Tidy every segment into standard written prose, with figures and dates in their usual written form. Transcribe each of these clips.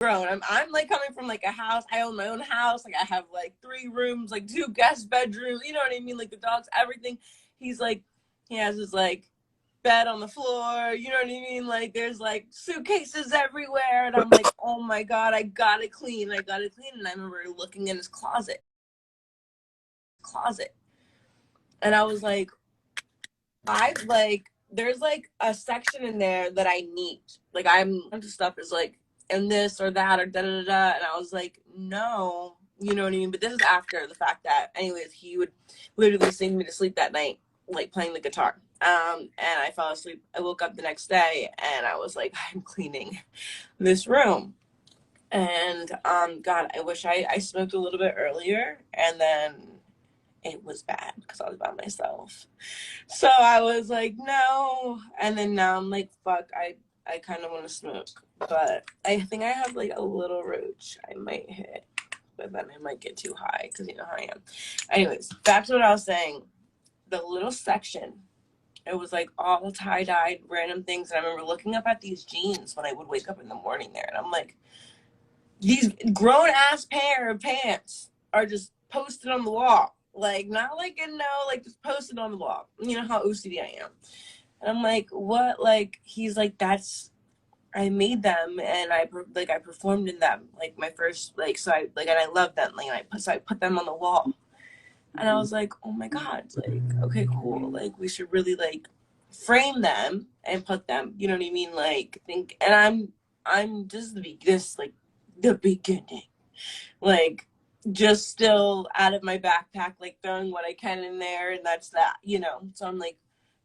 grown. I'm like coming from like a house. I own my own house. Like I have like 3 rooms, like 2 guest bedrooms. You know what I mean? Like the dogs, everything. He's like, he has his like bed on the floor. You know what I mean? Like there's like suitcases everywhere, and I'm like, oh my god, I gotta clean. I gotta clean. And I remember looking in his closet, and I was like, there's like a section in there that I need. Like I'm bunch of stuff is like in this or that or da da da. And I was like, no, you know what I mean? But this is after the fact that, anyways, he would literally sing me to sleep that night, like playing the guitar. And I fell asleep. I woke up the next day and I was like, I'm cleaning this room. And God, I wish I smoked a little bit earlier, and then it was bad because I was by myself. So I was like, no. And then now I'm like, fuck, I kind of want to smoke. But I think I have like a little roach I might hit. But then I might get too high because you know how I am. Anyways, back to what I was saying. The little section, it was like all tie-dyed random things. And I remember looking up at these jeans when I would wake up in the morning there. And I'm like, these grown-ass pair of pants are just posted on the wall. Like, not like, like just posted on the wall. You know how OCD I am. And I'm like, what? Like, he's like, I made them and I performed in them. Like, my first, like, so I, like, and I love them. Like, I put them on the wall. And I was like, oh my God, like, okay, cool. Like, we should really, like, frame them and put them, you know what I mean? Like, and I'm just the beginning. Like, just still out of my backpack, like throwing what I can in there, and that's that, you know. So I'm like,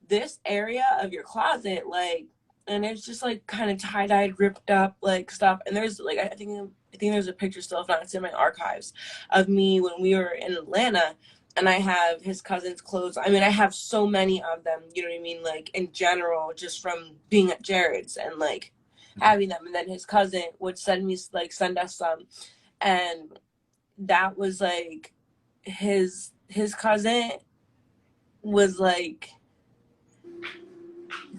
this area of your closet, like, and it's just like kind of tie-dyed, ripped up, like stuff. And there's like, I think there's a picture still, if not, it's in my archives, of me when we were in Atlanta, and I have his cousin's clothes. I mean, I have so many of them, you know what I mean? Like in general, just from being at Jared's and like having them. And then his cousin would send us some, and that was like his cousin was like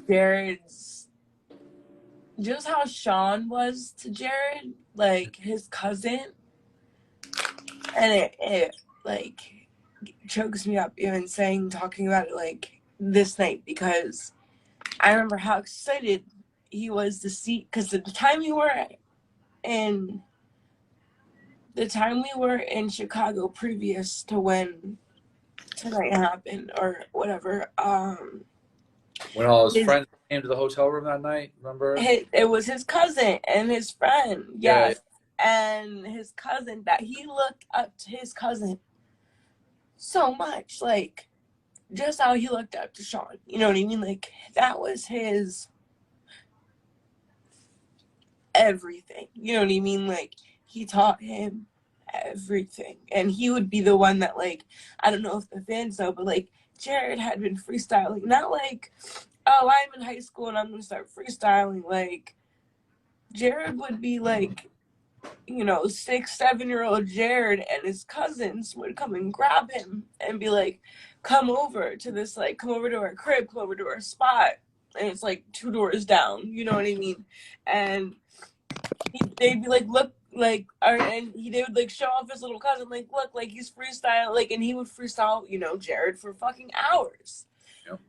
Jared's, just how Sean was to Jared, like his cousin. And it like chokes me up even talking about it like this night, because I remember how excited he was to see, because the time we were in Chicago previous to when tonight happened or whatever, when all his friends came to the hotel room that night, remember? It was his cousin and his friend, yes. Yeah. And his cousin, that he looked up to his cousin so much, like just how he looked up to Sean, you know what I mean? Like that was his everything, you know what I mean? Like he taught him everything, and he would be the one that, like, I don't know if the fans know, but like Jared had been freestyling, not like, oh, I'm in high school and I'm gonna start freestyling. Like Jared would be like, you know, 6-7-year-old Jared, and his cousins would come and grab him and be like, come over to our crib, come over to our spot, and it's like 2 doors down, you know what I mean? And they'd be like, look, like, they would like show off his little cousin, like, look, like he's freestyle, like, and he would freestyle, you know, Jared for fucking hours. Yep.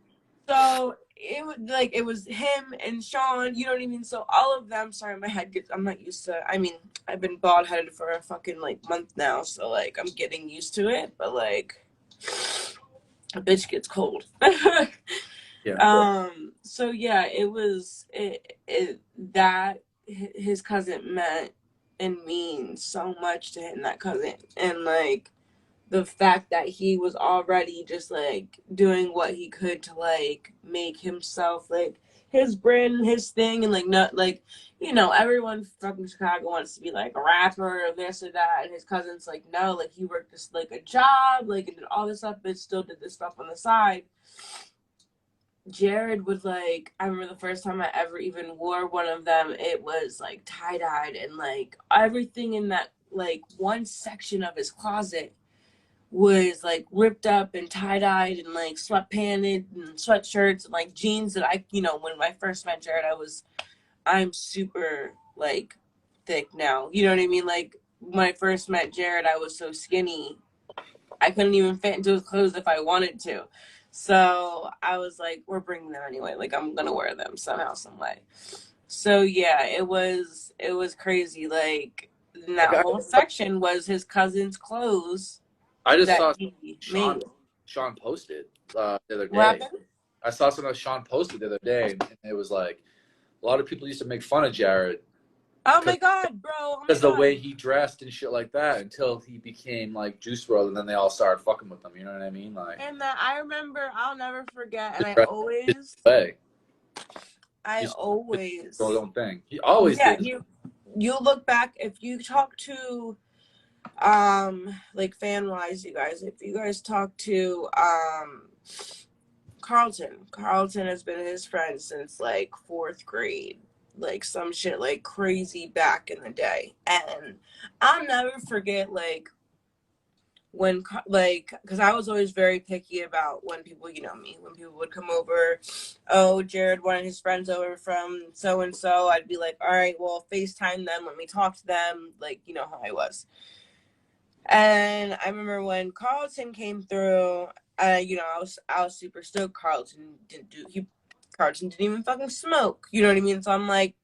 So it was him and Sean, you know what I mean? So all of them, sorry, my head I'm not used to, I mean, I've been bald headed for a fucking like month now, so like I'm getting used to it, but like a bitch gets cold. Yeah. So yeah, that his cousin meant and means so much to him, that cousin. And like the fact that he was already just like doing what he could to like make himself like his brand, his thing, and like not like, you know, everyone from Chicago wants to be like a rapper or this or that, and his cousin's like, no, like he worked just like a job, like, and did all this stuff, but still did this stuff on the side. Jared would like, I remember the first time I ever even wore one of them, it was like tie-dyed, and like everything in that like one section of his closet was like ripped up and tie-dyed and like sweatpanted and sweatshirts and like jeans that I, you know, when I first met Jared, I'm super like thick now. You know what I mean? Like when I first met Jarad, I was so skinny. I couldn't even fit into his clothes if I wanted to. So I was like, we're bringing them anyway. Like I'm gonna wear them somehow, some way. So yeah, it was crazy. Like that whole section was his cousin's clothes I just that saw he Sean made. posted the other What day. happened? I saw something that Sean posted the other day, and it was like a lot of people used to make fun of Jarad Oh my god, bro! Oh my because the way god! he dressed and shit like that until he became like Juice Wrld, and then they all started fucking with him. You know what I mean? Like, And that I remember, I'll never forget. And he dressed his way. I He's his always, own thing. He always yeah. did. You look back if you talk to like fan wise, you guys, if you guys talk to Carlton has been his friend since like 4th grade, like some shit like crazy back in the day. And I'll never forget like when like because I was always very picky about when people, you know me, when people would come over. Oh, Jarad wanted his friends over from so and so. I'd be like, all right, well, FaceTime them, let me talk to them, like, you know how I was. And I remember when Carlton came through, you know, I was super stoked. Carlton didn't even fucking smoke. You know what I mean? So I'm like,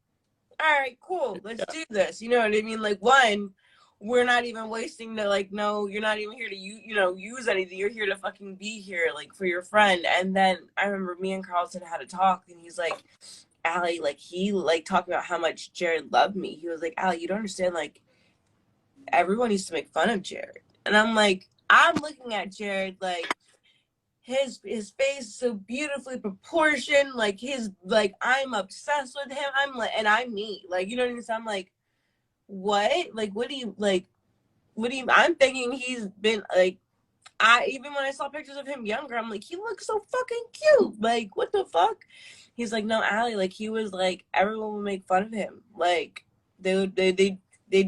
all right, cool, let's do this. You know what I mean? Like, one, we're not even wasting the, like, no, you're not even here to use anything. You're here to fucking be here, like, for your friend. And then I remember me and Carlton had a talk, and he's like, Allie, like, he like talking about how much Jarad loved me. He was like, Allie, you don't understand, like, everyone used to make fun of Jarad. And I'm like, I'm looking at Jarad like his face is so beautifully proportioned, like his, like, I'm obsessed with him. I'm like, and I'm me, like, you know what I mean? So I'm like, what? Like, what do you like? What do you? I'm thinking he's been like, I even when I saw pictures of him younger, I'm like, he looks so fucking cute. Like, what the fuck? He's like, no, Allie, like he was like everyone would make fun of him. Like they'd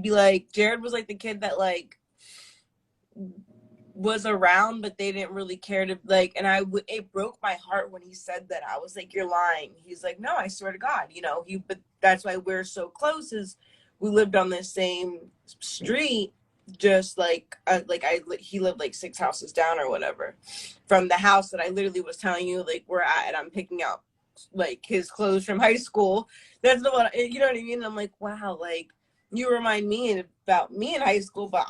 be like, Jarad was like the kid that like was around, but they didn't really care to like. And it broke my heart when he said that. I was like, you're lying. He's like, no, I swear to God, you know. But that's why we're so close, is we lived on the same street, just like he lived like 6 houses down or whatever from the house that I literally was telling you like we're at, and I'm picking out like his clothes from high school. That's the one, you know what I mean? And I'm like, wow, like you remind me about me in high school, but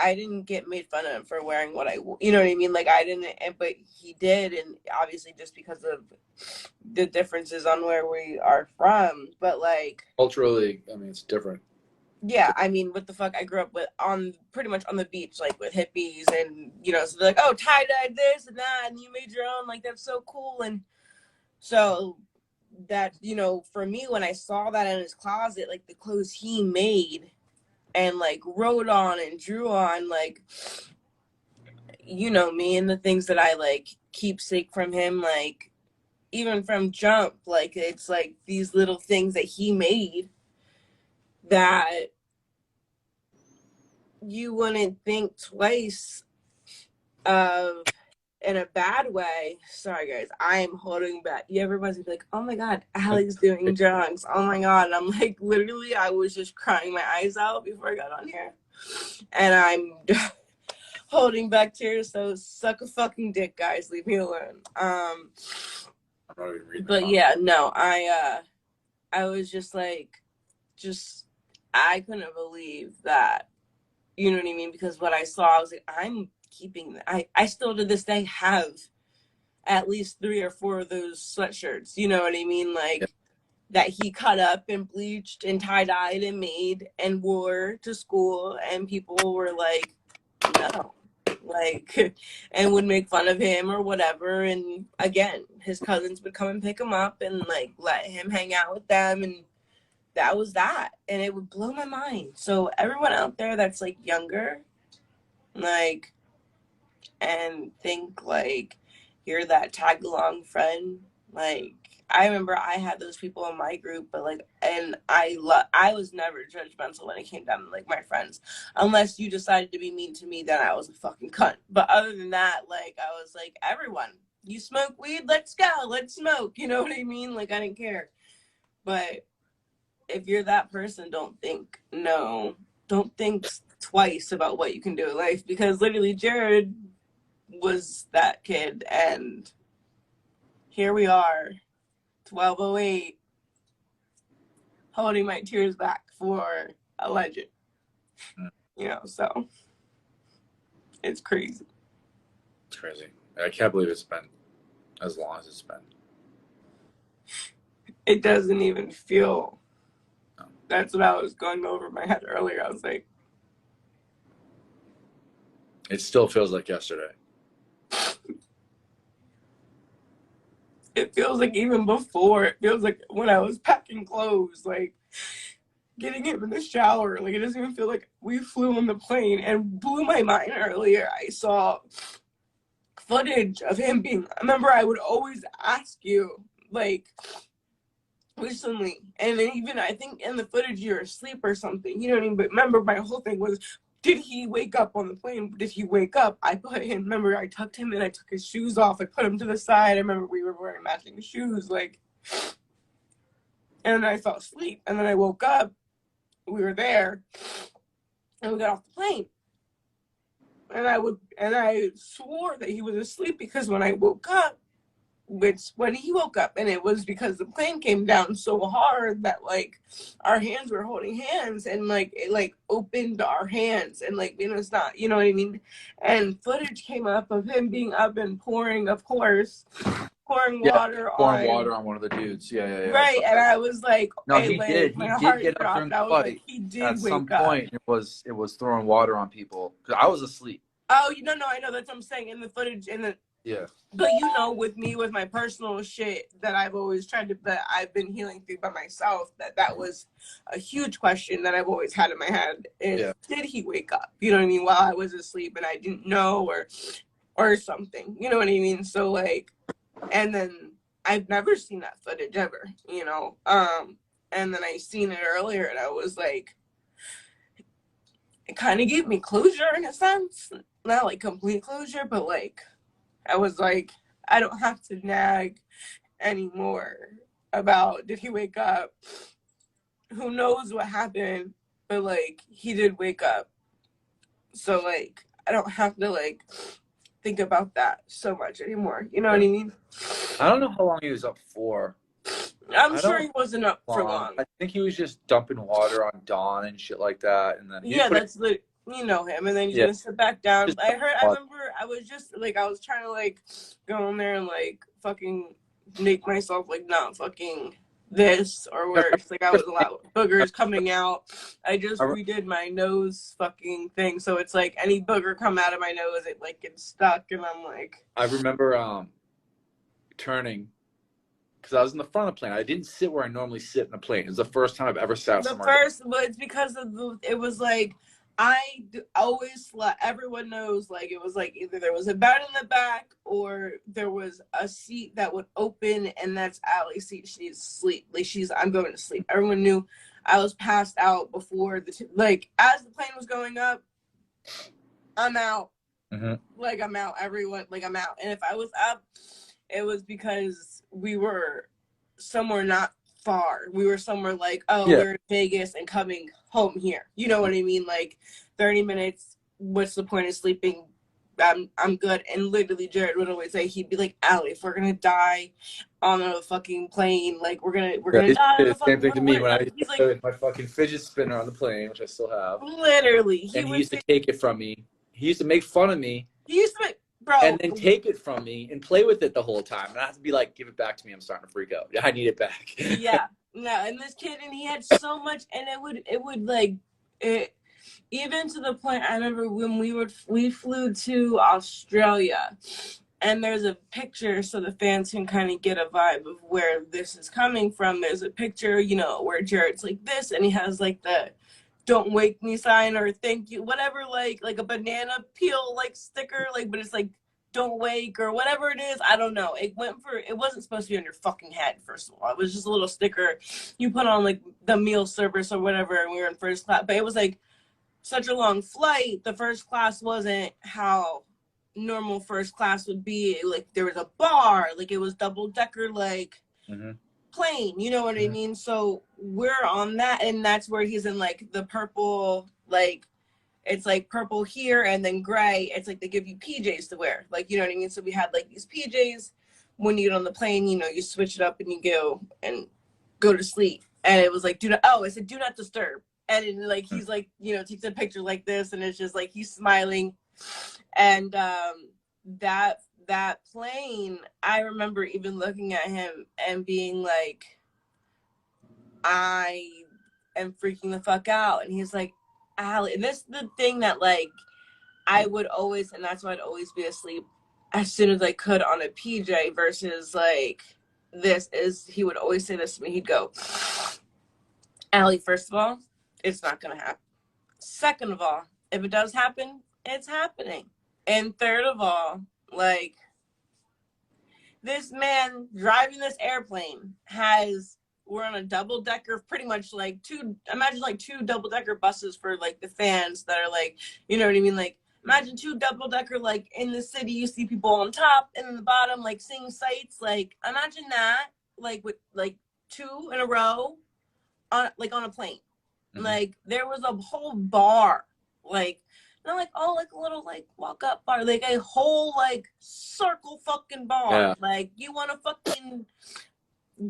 I didn't get made fun of for wearing what you know what I mean? Like I didn't, but he did. And obviously just because of the differences on where we are from, but like Culturally, I mean, it's different. yeah, I mean, what the fuck? I grew up with pretty much on the beach, like with hippies, and you know, so they're like, oh, tie-dye this and that, and you made your own, like that's so cool. And so that, you know, for me, when I saw that in his closet, like the clothes he made and like wrote on and drew on, like, you know me, and the things that I like keepsake from him, like even from Jump, like it's like these little things that he made that you wouldn't think twice of in a bad way. Sorry guys, I am holding back. Everybody's like, oh my god, Allie's doing drugs, oh my god. And I'm like, literally I was just crying my eyes out before I got on here, and I'm holding back tears. So suck a fucking dick, guys, leave me alone. I'm not even reading But yeah, no, I was just like, I couldn't believe that, you know what I mean? Because what I saw, I was like, I'm keeping that. I still to this day have at least 3 or 4 of those sweatshirts, you know what I mean? Like that he cut up and bleached and tie-dyed and made and wore to school, and people were like, no, like, and would make fun of him or whatever. And again, his cousins would come and pick him up and like let him hang out with them, and that was that. And it would blow my mind. So everyone out there that's like younger, like, and think like you're that tag along friend, like I remember I had those people in my group, but like, and I was never judgmental when it came down to like my friends, unless you decided to be mean to me, then I was a fucking cunt. But other than that, like I was like, everyone, you smoke weed, let's go, let's smoke, you know what I mean? Like I didn't care. But if you're that person, don't think twice about what you can do in life, because literally Jarad was that kid, and here we are, 12:08, holding my tears back for a legend. You know, so it's crazy. It's crazy. I can't believe it's been as long as it's been. It doesn't even feel. No. That's what I was going over my head earlier. I was like, it still feels like yesterday. It feels like even before. It feels like when I was packing clothes, like getting him in the shower. Like, it doesn't even feel like we flew on the plane. And blew my mind earlier, I saw footage of him being, I remember I would always ask you, like, recently, and then even I think in the footage you're asleep or something, you know what I mean? But remember, my whole thing was, did he wake up on the plane? Did he wake up? I put him, remember, I tucked him in, I took his shoes off, I put him to the side. I remember we were wearing matching shoes, like, and then I fell asleep, and then I woke up, we were there, and we got off the plane. And I swore that he was asleep, because when I woke up, when he woke up, and it was because the plane came down so hard that, like, our hands were holding hands, and, like, it, like, opened our hands, and, like, you know, it's not, you know what I mean? And footage came up of him being up and pouring, of course, pouring water on one of the dudes. Yeah. Right, and I was like, no, hey, he did. My He heart did get up dropped. during the I was fight. like, he did At wake some up. point, it was throwing water on people. 'Cause I was asleep. Oh, no, I know, that's what I'm saying, in the footage, in the. Yeah. But you know, with me, with my personal shit that I've always tried to, that I've been healing through by myself, that was a huge question that I've always had in my head is, did he wake up? You know what I mean? While I was asleep and I didn't know, or something. You know what I mean? So, like, and then I've never seen that footage ever, you know? And then I seen it earlier, and I was like, it kind of gave me closure in a sense. Not like complete closure, but like, I was like, I don't have to nag anymore about, did he wake up? Who knows what happened? But, like, he did wake up. So, like, I don't have to, like, think about that so much anymore. You know what I mean? I don't know how long he was up for. I'm sure he wasn't up for long. I think he was just dumping water on Dawn and shit like that. And then that's the, you know him, and then he's gonna sit back down. I remember I was just like, I was trying to, like, go in there and, like, fucking make myself, like, not fucking this or worse. Like, I was a lot of boogers coming out. I just redid my nose fucking thing, so it's like any booger come out of my nose, it, like, gets stuck, and I'm like, I remember turning, because I was in the front of the plane. I didn't sit where I normally sit in a plane. It was the first time I've ever sat somewhere. But it's because of it was like, I always slept, everyone knows, like, it was like either there was a bed in the back or there was a seat that would open, and that's Allie's seat. She needs to sleep. Like, I'm going to sleep. Everyone knew I was passed out before like, as the plane was going up, I'm out. Mm-hmm. Like, I'm out. Everyone, like, I'm out. And if I was up, it was because we were somewhere not far. We were somewhere like, we're in Vegas and coming home here. You know what I mean? Like, 30 minutes, what's the point of sleeping? I'm good. And literally, Jarad would always say, he'd be like, Allie, if we're gonna die on a fucking plane, like, we're gonna die on a fucking same thing to me when I used to like, my fucking fidget spinner on the plane, which I still have. Literally. He used to take it from me. He used to make fun of me. He used to make, bro. And then take it from me and play with it the whole time. And I have to be like, give it back to me. I'm starting to freak out. I need it back. Yeah. No, and this kid, and he had so much, and it would like, it, even to the point, I remember when we flew to Australia, and there's a picture so the fans can kind of get a vibe of where this is coming from. There's a picture, you know, where Jared's like this, and he has like the "Don't wake me" sign, or "Thank you," whatever, like a banana peel like sticker, like, but it's like "Don't wake" or whatever it is. I don't know. It wasn't supposed to be on your fucking head, first of all. It was just a little sticker you put on like the meal service or whatever, and we were in first class. But it was like such a long flight. The first class wasn't how normal first class would be. Like, there was a bar, like, it was double decker, like, plane, you know what I mean? So we're on that, and that's where he's in like the purple, like it's like purple here and then gray. It's like they give you PJs to wear, like, you know what I mean? So we had like these PJs. When you get on the plane, you know, you switch it up and you go to sleep. And it was like, it said do not disturb. And it, like he's like, you know, takes a picture like this, and it's just like he's smiling. And that plane, I remember even looking at him and being like, I am freaking the fuck out. And he's like, Allie, and this is the thing that like I would always, and that's why I'd always be asleep as soon as I could on a PJ versus like he would always say this to me. He'd go, Allie, first of all, it's not going to happen. Second of all, if it does happen, it's happening. And third of all, like, this man driving this airplane we're on a double decker, pretty much like imagine like two double decker buses for like the fans that are like, you know what I mean? Like, imagine two double decker, like in the city, you see people on top and in the bottom, like seeing sights. Like, imagine that, like with like two in a row on a plane. Mm-hmm. Like, there was a whole bar, like, not like, oh, like a little like walk up bar, like a whole like circle fucking bar. Yeah. Like, you want to fucking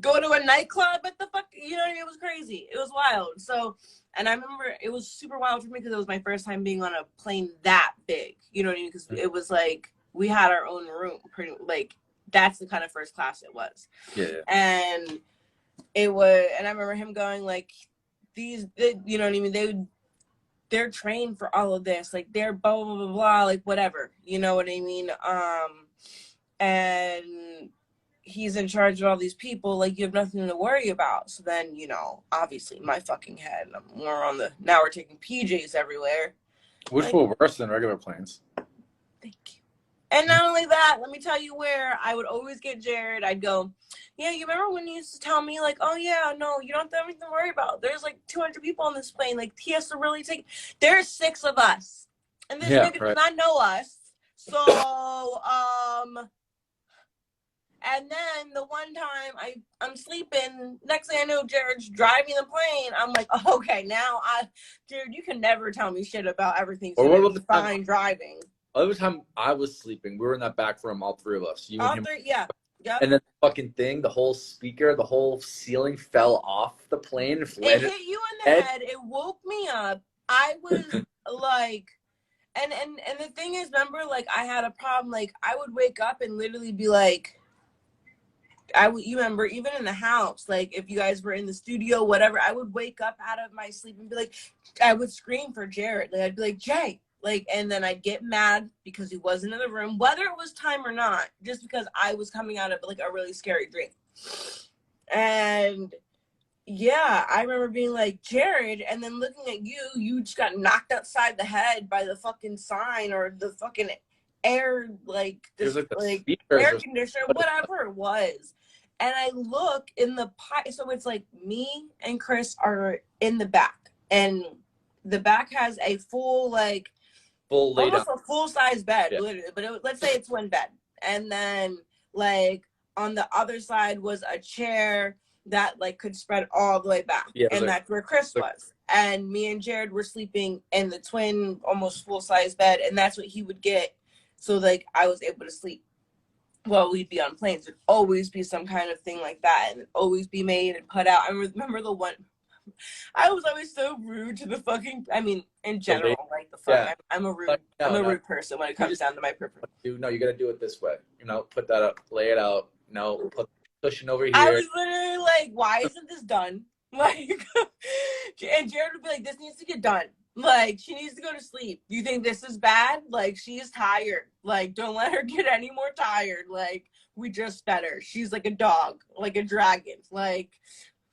go to a nightclub at the fuck, you know what I mean? It was crazy. It was wild. So, and I remember it was super wild for me because it was my first time being on a plane that big, you know what I mean? Because it was like we had our own room, pretty like that's the kind of first class it was. Yeah. And it was, and I remember him going like, you know what I mean? They're trained for all of this, like they're blah blah blah blah, like whatever, you know what I mean? And he's in charge of all these people, like you have nothing to worry about. So then, you know, obviously my fucking head, now we're taking PJs everywhere. Which like, were worse than regular planes. Thank you. And not only that, let me tell you where I would always get Jarad. I'd go, yeah, you remember when you used to tell me like, oh yeah, no, you don't have anything to worry about. There's like 200 people on this plane. Like he has to really there's 6 of us. And this nigga does not know us. So, and then the one time I'm sleeping, next thing I know, Jared's driving the plane. I'm like, oh, okay, now Jared, you can never tell me shit about everything. So what was fine driving? Every time I was sleeping, we were in that back room, all 3 of us. You all and him. 3, yeah. Yep. And then the fucking thing, the whole speaker, the whole ceiling fell off the plane. It hit you in the head. It woke me up. I was like, and the thing is, remember, like I had a problem. Like I would wake up and literally be like, you remember, even in the house, like if you guys were in the studio, whatever, I would wake up out of my sleep and be like, I would scream for Jarad. Like I'd be like, Jay, like, and then I'd get mad because he wasn't in the room, whether it was time or not, just because I was coming out of like a really scary dream. And yeah, I remember being like, Jarad, and then looking at you just got knocked outside the head by the fucking sign or the fucking air, like this, like air conditioner, whatever it was. And I look in the pie, so it's like me and Chris are in the back, and the back has a full almost a full size bed, literally. But let's say it's one bed, and then like on the other side was a chair that like could spread all the way back, and that's where Chris was. And me and Jarad were sleeping in the twin, almost full size bed, and that's what he would get. So like I was able to sleep. Well, we'd be on planes. There'd always be some kind of thing like that, and it'd always be made and put out. I remember the one. I was always so rude to the fucking. I mean, in general, like the fuck. Yeah. I'm a rude person when it comes down to my purpose. No, you gotta do it this way. You know, put that up, lay it out. You know, put the cushion over here. I was literally like, why isn't this done? Like, and Jarad would be like, this needs to get done. Like, she needs to go to sleep. You think this is bad? Like, she's tired. Like, don't let her get any more tired. Like, we just fed her. She's like a dog, like a dragon. Like,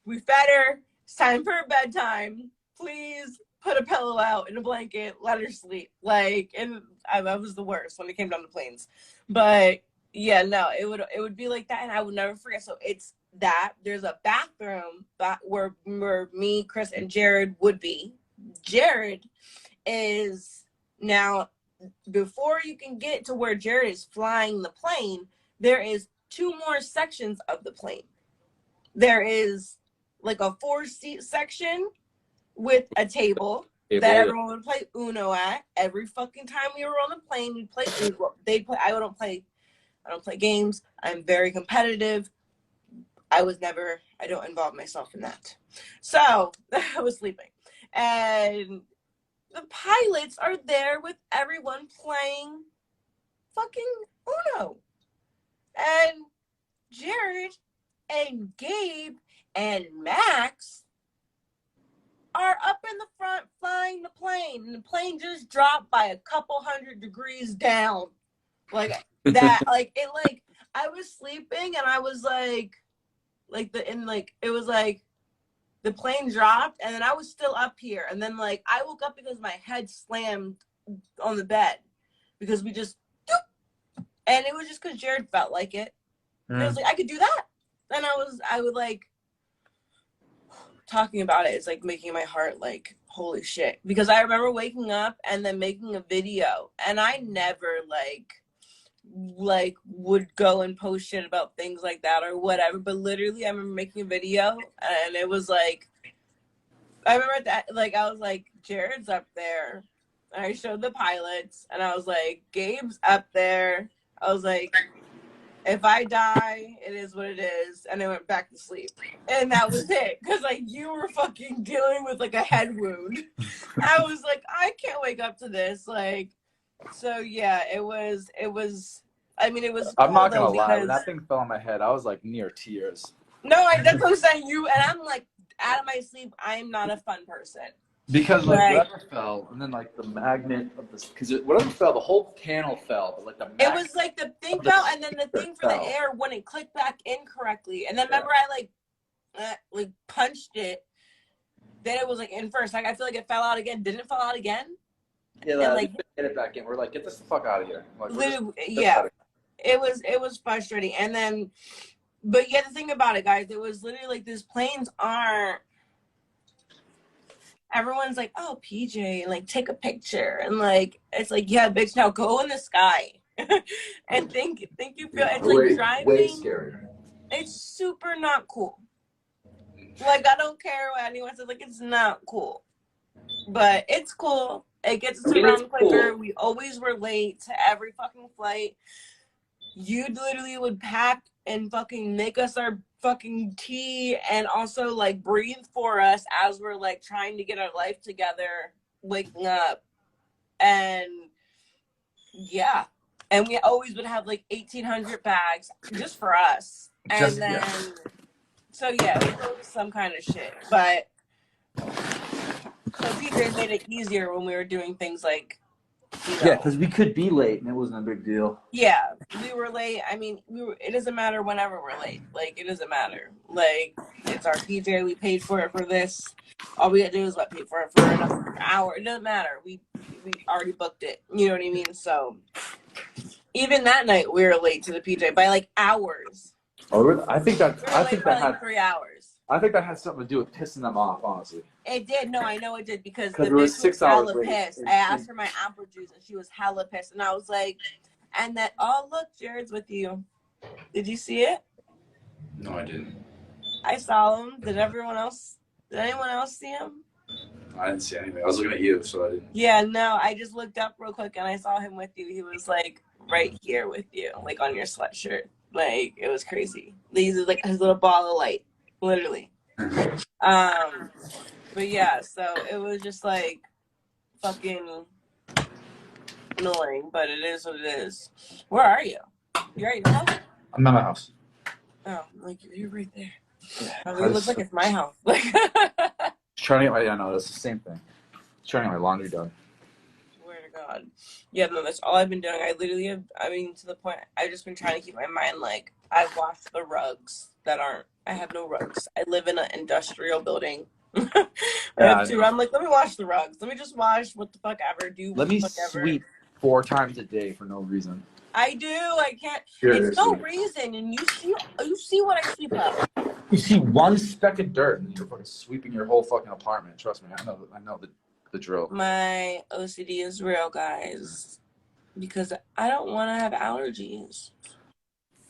we fed her. It's time for her bedtime. Please put a pillow out and a blanket. Let her sleep. Like, and I was the worst when it came down to planes. But yeah, no, it would be like that, and I would never forget. So it's that there's a bathroom where me, Chris, and Jarad would be. Jarad is now, before you can get to where Jarad is flying the plane, there is 2 more sections of the plane. there is like a 4-seat section with a table that everyone would play Uno at. Every fucking time we were on the plane, we'd play Uno. They'd play. I don't play games. I'm very competitive. I don't involve myself in that. So I was sleeping. And the pilots are there with everyone playing fucking Uno. And Jarad and Gabe and Max are up in the front flying the plane. And the plane just dropped by a couple 100 degrees down. Like that, I was sleeping and I was it was like the plane dropped and then I was still up here. And then I woke up because my head slammed on the bed because we just, and it was just because Jarad felt like it. And I was like, I could do that. And I would talking about it is making my heart holy shit. Because I remember waking up and then making a video and I never would go and post shit about things like that or whatever, but literally I remember making a video and it was I remember that I was Jared's up there and I showed the pilots and I was Gabe's up there. I was if I die, it is what it is, and I went back to sleep, and that was it. Because you were fucking dealing with a head wound. I was I can't wake up to this. So yeah, it was. I mean, it was. I'm not gonna lie. When that thing fell on my head, I was near tears. No, that's what I'm saying. I'm out of my sleep. I am not a fun person. Because whatever fell, and then the magnet of this, because whatever fell, the whole panel fell, but the magnet. It was the thing fell, and then the thing for the air wouldn't click back in correctly. And then remember, I punched it. Then it was in first. I feel it fell out again. Didn't it fall out again? Yeah, get it back in. We're get this the fuck out of here. Yeah, it was frustrating. And then, but yeah, the thing about it, guys, it was literally these planes aren't. Everyone's oh, PJ, take a picture. And it's yeah, bitch, now go in the sky. And think you feel it's driving. Way scary. It's super not cool. I don't care what anyone says, it's not cool. But it's cool. It gets us around quicker. Cool. We always were late to every fucking flight. You literally would pack and fucking make us our fucking tea and also breathe for us as we're trying to get our life together, waking up. And yeah, and we always would have 1,800 bags just for us. And so yeah, it was always some kind of shit. But so PJ made it easier when we were doing things yeah, because we could be late and it wasn't a big deal. Yeah, we were late. I mean, it doesn't matter whenever we're late. It doesn't matter. It's our PJ. We paid for it for this. All we got to do is pay for it for another hour. It doesn't matter. We already booked it. You know what I mean? So even that night, we were late to the PJ by hours. Oh, I think that had 3 hours. I think that had something to do with pissing them off, honestly. It did. No, I know it did because the bitch was 6 hours hella pissed. I asked for my apple juice and she was hella pissed. And I was and that, oh, look, Jared's with you. Did you see it? No, I didn't. I saw him. Did anyone else see him? I didn't see anything. I was looking at you, so I didn't. Yeah, no, I just looked up real quick and I saw him with you. He was right here with you, on your sweatshirt. It was crazy. These are his little ball of light. Literally. But yeah, so it was just fucking annoying, but it is what it is. Where are you? You're at your house? I'm at my house. Oh, you're right there. Yeah, it looks like it's my house. Trying to get I know, that's the same thing. Trying to get my laundry done. Swear to God. Yeah, no, that's all I've been doing. I literally have, to the point, I've just been trying to keep my mind I've washed the rugs that aren't, I have no rugs. I live in an industrial building. I have two. I'm let me wash the rugs. Let me just wash what the fuck ever. Let me sweep 4 times a day for no reason. I do. I can't. It's no reason. And you see what I sweep up. You see one speck of dirt and you're fucking sweeping your whole fucking apartment. Trust me, I know the drill. My OCD is real, guys. Because I don't want to have allergies.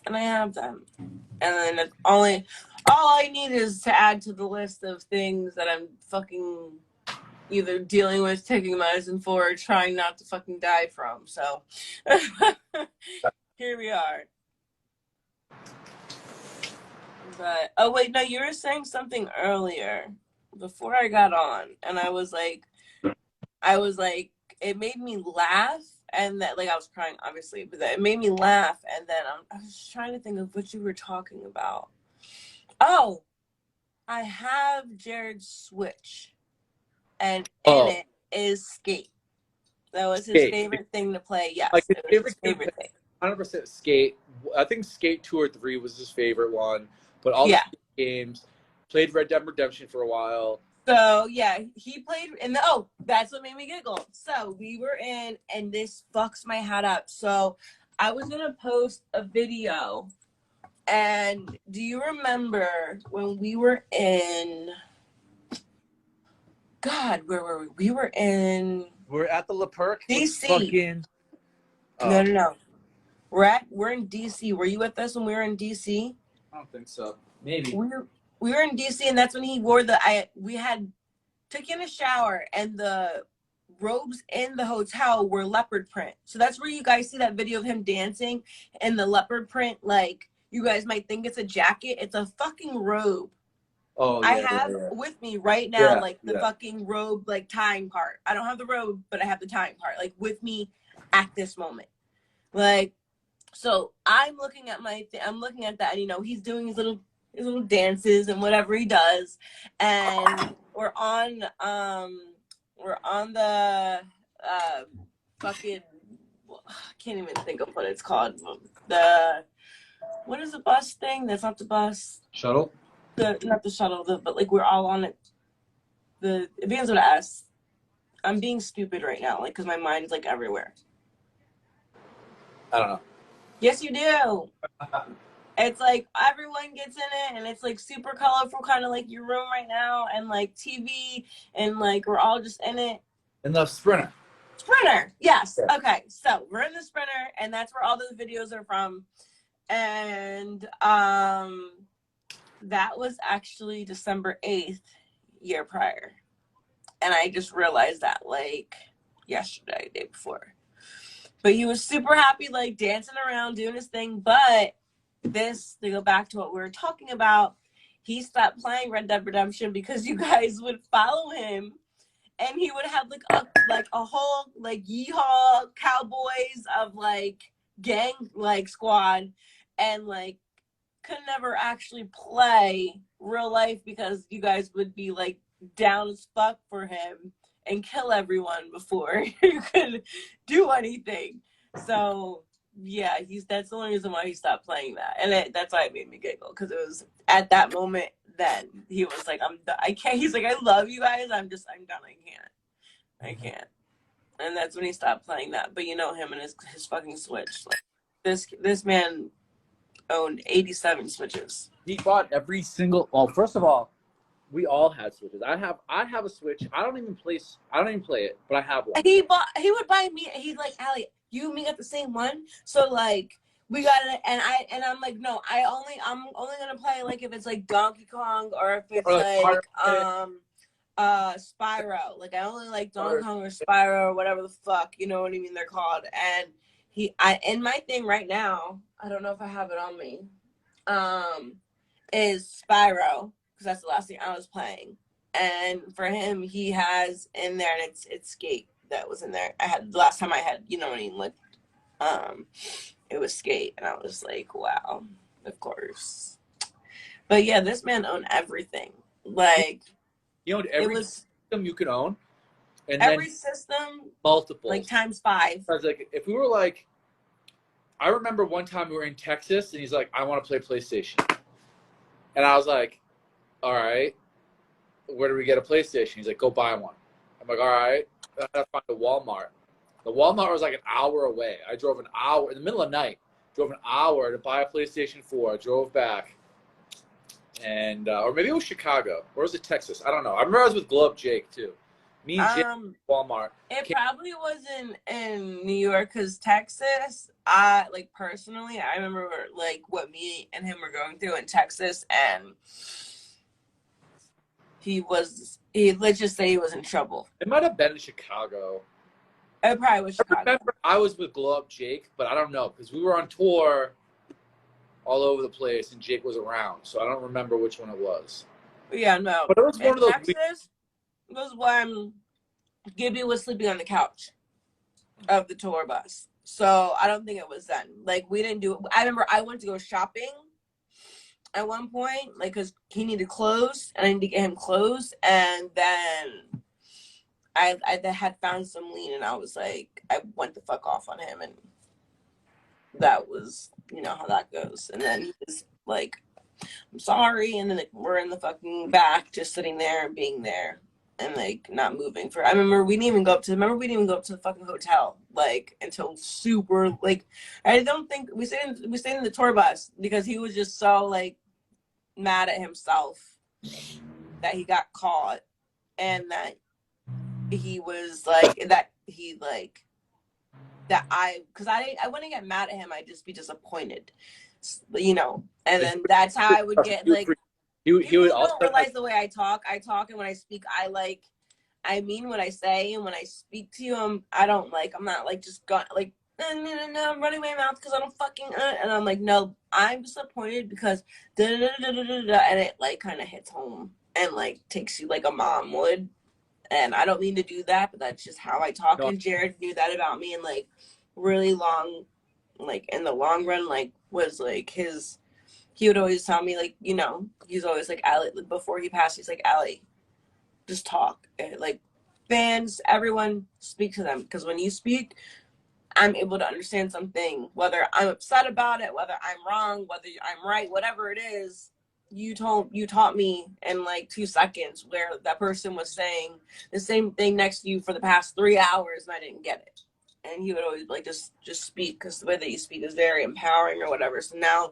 and I have them. And then it's all I need is to add to the list of things that I'm fucking either dealing with, taking medicine for, or trying not to fucking die from. So here we are. But oh wait, no, you were saying something earlier before I got on, and I was like, it made me laugh, and that like I was crying, obviously, but it made me laugh, and then I was trying to think of what you were talking about. Oh, I have Jared's Switch, and in it is Skate. That was his favorite thing to play. Yes, like his it was his favorite thing. 100% Skate. I think Skate 2 or 3 was his favorite one, but all the games. Played Red Dead Redemption for a while. So yeah, he played in the that's what made me giggle. So we were in, and this fucks my head up. So I was gonna post a video, and do you remember when we were in? God, where were we? We were in. We're at the La Perc. DC. Fucking... No. We're in DC. Were you with us when we were in DC? I don't think so. Maybe. We were in DC, and that's when he wore we had took in a shower, and the robes in the hotel were leopard print. So that's where you guys see that video of him dancing in the leopard print. Like, you guys might think it's a jacket. It's a fucking robe. Oh, yeah, I have with me right now, like the fucking robe, like tying part. I don't have the robe, but I have the tying part, like with me at this moment. Like, so I'm looking at I'm looking at that, and you know, he's doing his little dances and whatever he does, and we're on the fucking, I can't even think of what it's called. What is the bus thing? That's not the bus. Shuttle? Not the shuttle, but like we're all on it. It begins with an S. I'm being stupid right now, like, because my mind is like everywhere. I don't know. Yes, you do. It's like everyone gets in it, and it's like super colorful, kind of like your room right now, and like TV, and like we're all just in it. In the Sprinter. Sprinter, yes. Yeah. Okay, so we're in the Sprinter, and that's where all those videos are from. And that was actually December 8th, year prior. And I just realized that like yesterday, day before. But he was super happy, like dancing around, doing his thing. But this, to go back to what we were talking about, he stopped playing Red Dead Redemption because you guys would follow him, and he would have like a whole like yeehaw cowboys of like gang like squad, and like could never actually play real life because you guys would be like down as fuck for him and kill everyone before you could do anything. So yeah, that's the only reason why he stopped playing that, and that's why it made me giggle, because it was at that moment then he was like, I can't. He's like, I love you guys. I'm done. I can't. And that's when he stopped playing that. But you know him and his fucking Switch. Like, this man owned 87 Switches. He bought every single. Well, first of all, we all had Switches. I have a Switch. I don't even play it, but I have one. He would buy me. He's like, Allie, you and me got the same one. So like, we got it, and I'm like, no, I'm only gonna play like if it's like Donkey Kong, or if it's like Spyro. Like, I only like Donkey Kong or Spyro or whatever the fuck, you know what I mean, they're called. And in my thing right now, I don't know if I have it on me, is Spyro, because that's the last thing I was playing. And for him, he has in there, and it's Skate that was in there. I had the last time I had, you know what I mean, like, it was Skate, and I was like, wow, of course. But yeah, this man owned everything. Like, he owned every system you could own, and every then system, multiple, like times 5. I was like, if we were like, I remember one time we were in Texas, and he's like, I want to play PlayStation, and I was like, all right, where do we get a PlayStation? He's like, go buy one. I'm like, all right, I have to find a Walmart. The Walmart was like an hour away. I drove an hour in the middle of the night. Drove an hour to buy a PlayStation 4. I drove back, and or maybe it was Chicago, or was it Texas? I don't know. I remember I was with Globe Jake too, Me and Jake Walmart. It probably wasn't in New York because Texas, like personally, I remember like what me and him were going through in Texas, and let's just say he was in trouble. It might have been in Chicago. It probably was Chicago. I remember I was with Glow Up Jake, but I don't know because we were on tour all over the place and Jake was around, so I don't remember which one it was. Yeah, no. But it was one of those. Texas was when Gibby was sleeping on the couch of the tour bus. So I don't think it was then. Like, we didn't do it. I remember I went to go shopping at one point, like, because he needed clothes, and I needed to get him clothes. And then I had found some lean, and I was like, I went the fuck off on him. And that was, you know, how that goes. And then he was like, I'm sorry. And then like, we're in the fucking back, just sitting there and being there. And like not moving I remember we didn't even go up to the fucking hotel like until super like I don't think we stayed in the tour bus because he was just so like mad at himself that he got caught and that he was like that he like that I wouldn't get mad at him, I'd just be disappointed, you know, and then that's how I would get like He would also don't realize the way I talk, and when I speak, I mean what I say, and when I speak to you, I'm not like just got like no, I'm running my mouth because I don't fucking and I'm like, no, I'm disappointed because and it like kind of hits home and like takes you like a mom would, and I don't mean to do that, but that's just how I talk. No. And Jarad knew that about me, and like really long, like in the long run, like was like his. He would always tell me, like, you know, he's always like, Ally, before he passed, he's like, Ally, just talk. And, like, fans, everyone, speak to them. Because when you speak, I'm able to understand something, whether I'm upset about it, whether I'm wrong, whether I'm right, whatever it is. You taught me in like 2 seconds where that person was saying the same thing next to you for the past 3 hours and I didn't get it. And he would always like, just speak, because the way that you speak is very empowering or whatever. So now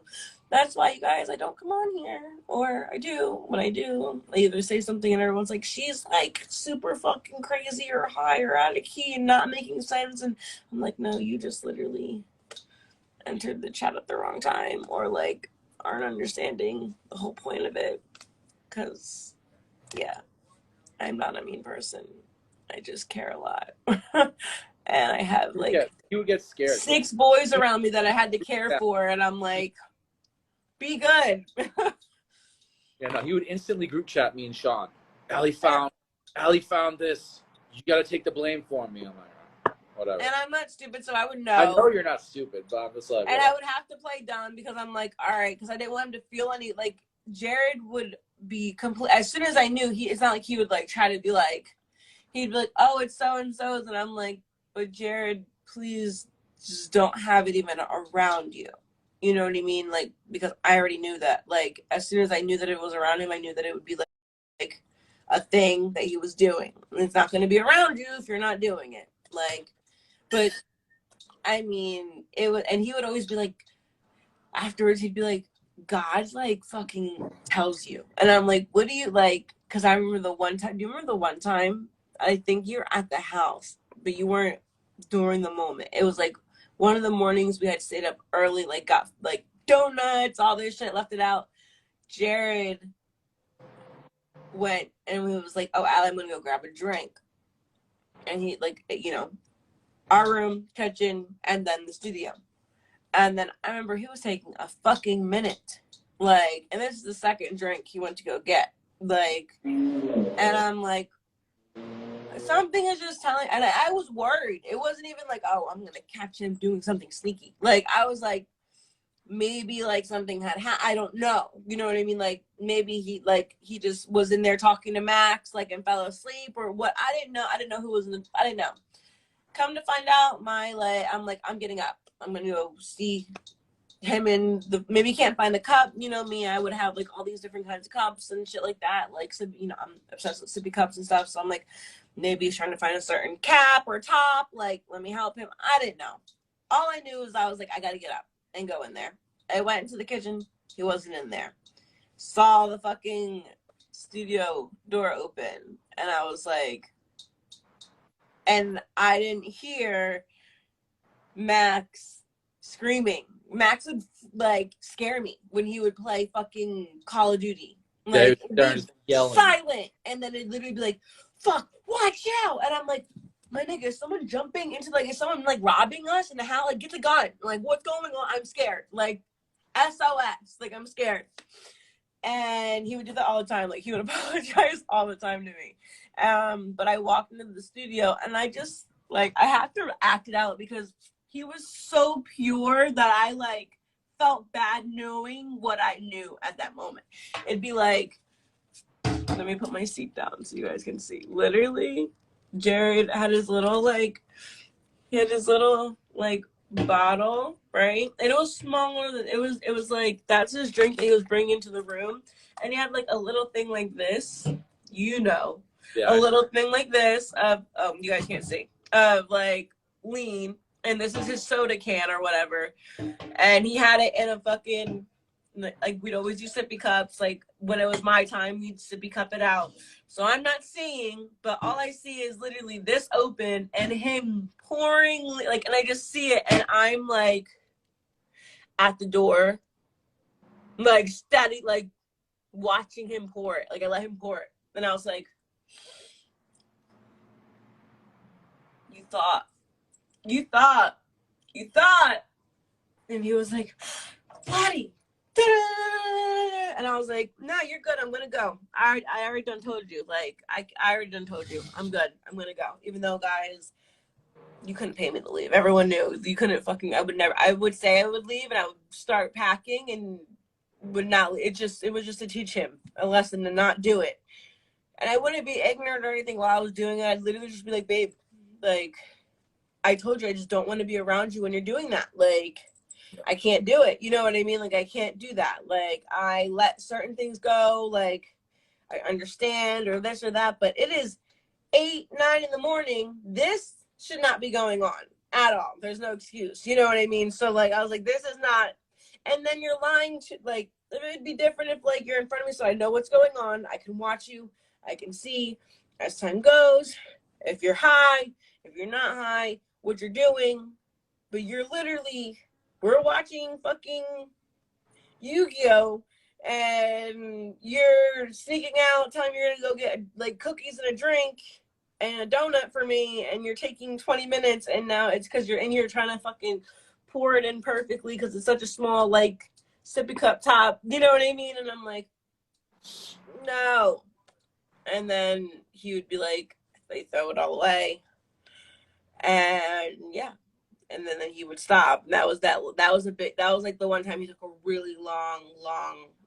that's why, you guys, I don't come on here, or I do. When I do, I either say something and everyone's like, she's like super fucking crazy or high or out of key and not making sense. And I'm like, no, you just literally entered the chat at the wrong time, or like aren't understanding the whole point of it. Because, yeah, I'm not a mean person. I just care a lot. And I have like you would get scared. 6 boys around me that I had to care for, and I'm like, be good. Yeah, no, he would instantly group chat me and Sean. Ally found this. You got to take the blame for me. I'm like, whatever. And I'm not stupid, so I would know. I know you're not stupid, but I'm just like, and I would have to play dumb because I'm like, all right, because I didn't want him to feel any, like, Jarad would be complete. As soon as I knew, it's not like he would like try to be like, he'd be like, oh, it's so and so's, and I'm like, but Jarad, please just don't have it even around you. You know what I mean? Like, because I already knew that. Like, as soon as I knew that it was around him, I knew that it would be like a thing that he was doing. It's not going to be around you if you're not doing it. Like, but I mean, it would, and he would always be like, afterwards, he'd be like, God, like, fucking tells you. And I'm like, what do you like? Because I remember the one time, do you remember the one time? I think you're at the house, but you weren't during the moment. It was like one of the mornings we had stayed up early, like got like donuts, all this shit, left it out. Jarad went and he was like, oh, Ally, I'm gonna go grab a drink. And he like, you know, our room, kitchen, and then the studio. And then I remember he was taking a fucking minute. Like, and this is the second drink he went to go get. Like, and I'm like, something is just telling, and I was worried. It wasn't even like, oh, I'm gonna catch him doing something sneaky. Like, I was like, maybe like something had I don't know. You know what I mean? Like, maybe he just was in there talking to Max, like, and fell asleep or what. I didn't know who was I didn't know. Come to find out, I'm like, I'm getting up. I'm gonna go see him in the, maybe he can't find the cup. You know me, I would have like all these different kinds of cups and shit like that. Like, so, you know, I'm obsessed with sippy cups and stuff. So I'm like, maybe he's trying to find a certain cap or top. Like, let me help him. I didn't know. All I knew is I was like, I gotta get up and go in there. I went into the kitchen. He wasn't in there. Saw the fucking studio door open, and I was like, and I didn't hear Max screaming. Max would like scare me when he would play fucking Call of Duty. Like, they're be yelling. silent, and then it'd literally be like, "Fuck, watch out!" And I'm like, "My nigga, is someone jumping into like, is someone like robbing us in the house? Like, get the gun! Like, what's going on? I'm scared. Like, SOS! Like, I'm scared." And he would do that all the time. Like, he would apologize all the time to me. But I walked into the studio, and I just like, I have to act it out because he was so pure that I like felt bad knowing what I knew at that moment. It'd be like, let me put my seat down so you guys can see. Literally, Jarad had his little like, he had his little like bottle, right? And it was smaller than it was like, that's his drink that he was bringing into the room, and he had like a little thing like this, you know, Yeah, a little thing like this of you guys can't see, of like lean, and this is his soda can or whatever, and he had it in a fucking, like, we'd always do sippy cups. Like, when it was my time, we'd sippy cup it out. So I'm not seeing, but all I see is literally this open and him pouring, like, and I just see it, and I'm like at the door, like steady, like watching him pour it. Like, I let him pour it, and I was like, "You thought, you thought, you thought," and he was like, "Lotti." And I was like, "No, you're good. I'm gonna go. I already done told you. Like, I already done told you. I'm good. I'm gonna go." Even though, guys, you couldn't pay me to leave. Everyone knew you couldn't fucking. I would never. I would say I would leave, and I would start packing, and would not. It was just to teach him a lesson to not do it. And I wouldn't be ignorant or anything while I was doing it. I'd literally just be like, "Babe, like, I told you, I just don't want to be around you when you're doing that. Like, I can't do it." You know what I mean? Like, I can't do that. Like, I let certain things go. Like, I understand or this or that, but it is 8, 9 in the morning. This should not be going on at all. There's no excuse. You know what I mean? So, like, I was like, this is not. And then you're lying to, like, it would be different if, like, you're in front of me so I know what's going on. I can watch you. I can see as time goes, if you're high, if you're not high, what you're doing. But you're literally, we're watching fucking Yu-Gi-Oh! And you're sneaking out, telling me you're gonna go get like cookies and a drink and a donut for me, and you're taking 20 minutes, and now it's because you're in here trying to fucking pour it in perfectly because it's such a small like sippy cup top. You know what I mean? And I'm like, no. And then he would be like, they throw it all away. And yeah, and then he would stop. And that was a bit, that was like the one time he took a really long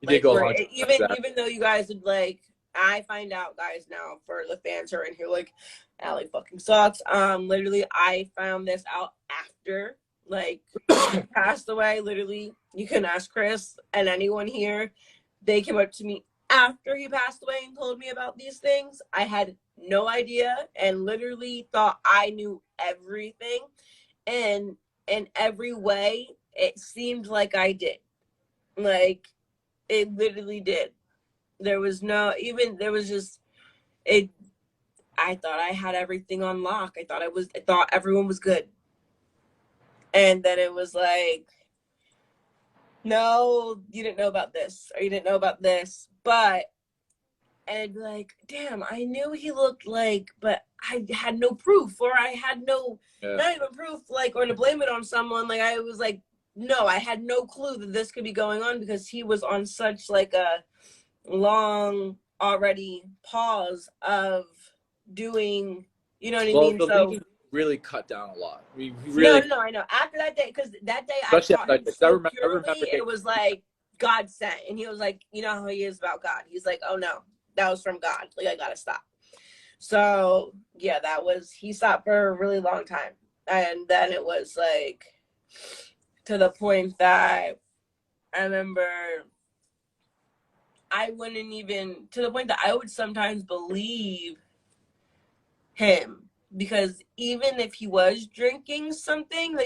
you did like, go a where long time even though you guys would like, I find out, guys, now for the fans who are in here, like, Ally fucking sucks. Literally, I found this out after, like, he passed away. Literally, you can ask Chris and anyone here. They came up to me after he passed away and told me about these things. I had no idea and literally thought I knew everything. And in every way, it seemed like I did. Like, it literally did. There was no, even, there was just, it, I thought I had everything on lock. I thought everyone was good. And then it was like, no, you didn't know about this, or you didn't know about this. But, and like, damn, I knew he looked like, but I had no proof, or I had no, not even proof, like, or to blame it on someone. Like, I was like, no, I had no clue that this could be going on because he was on such like a long already pause of doing, you know what I mean? the So league really cut down a lot. We really, no, I know. After that day, because that day I especially saw him so I remember purely, it was like God sent. And he was like, you know how he is about God. He's like, oh no, that was from God. Like, I gotta stop. So yeah, he stopped for a really long time. And then it was like to the point that I remember I wouldn't even, to the point that I would sometimes believe him, because even if he was drinking something that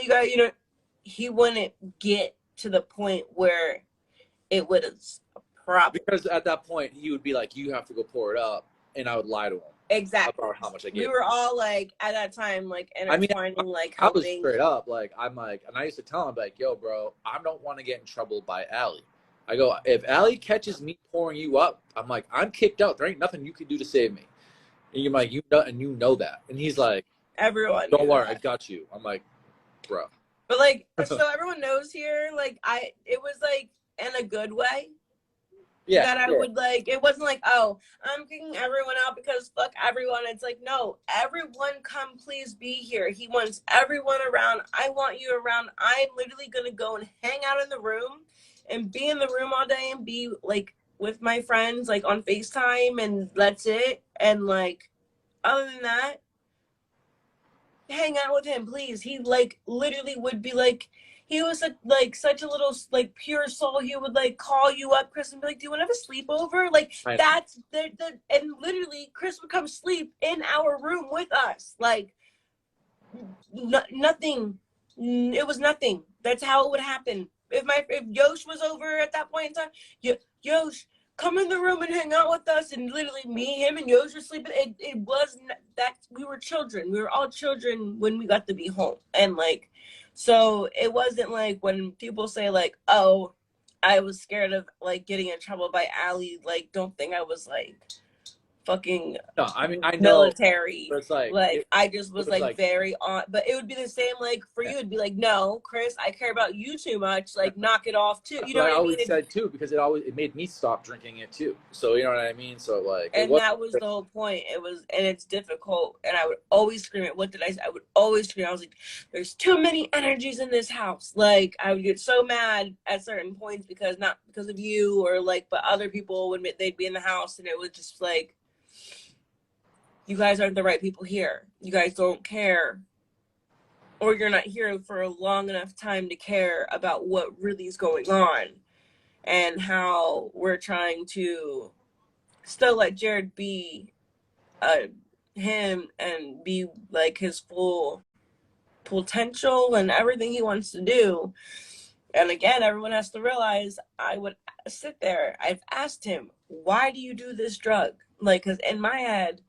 he wouldn't get to the point where it was a problem. because at that point he would be like, you have to go pour it up, and I would lie to him. Exactly. about how much I We gave. were all like at that time like I mean, intertwining, like I was helping. straight up like, I'm like, and I used to tell him like, yo, bro, I don't want to get in trouble by Allie. I go, if Allie catches me pouring you up, I'm like, I'm kicked out. There ain't nothing you can do to save me. And you're like, you know, and you know that. And he's like, Everyone don't knew worry, I that. got you. I'm like, bro. But like, so everyone knows here, like it was like in a good way. Yeah, That I yeah. would like, it wasn't like, oh, I'm kicking everyone out because fuck everyone. It's like, no, everyone come please be here. He wants everyone around. I want you around. I'm literally gonna go and hang out in the room and be in the room all day and be like with my friends like on FaceTime, and that's it. And like other than that, hang out with him, please. He like literally would be like, he was such a little like pure soul. He would like call you up, Chris, and be like, "Do you want to have a sleepover?" Like that's the and literally Chris would come sleep in our room with us. Like nothing. It was nothing. That's how it would happen. If Yosh was over at that point in time, Yosh, come in the room and hang out with us. And literally me, him, and Yosh were sleeping. It was that we were children. We were all children when we got to be home. And like, so it wasn't like when people say like, oh, I was scared of like getting in trouble by Allie. Like, don't think I was like fucking No, I mean, I know, military. but it's like, Like I just was it was like very on, but it would be the same like for you. It'd be like, no, Chris, I care about you too much. Like knock it off too. that's You know what I what I mean? always said too, because it made me stop drinking it too. So you know what I mean. So like, it And was. that was the whole point. It was, and it's difficult. And I would always scream it. What did I say? I would always scream. I was like, there's too many energies in this house. Like I would get so mad at certain points because not because of you or like, but other people would admit they'd be in the house and it was just like, you guys aren't the right people here. You guys don't care, or you're not here for a long enough time to care about what really is going on and how we're trying to still let Jarad be him and be like his full potential and everything he wants to do. And again, everyone has to realize I would sit there. I've asked him, why do you do this drug? Like, because in my head,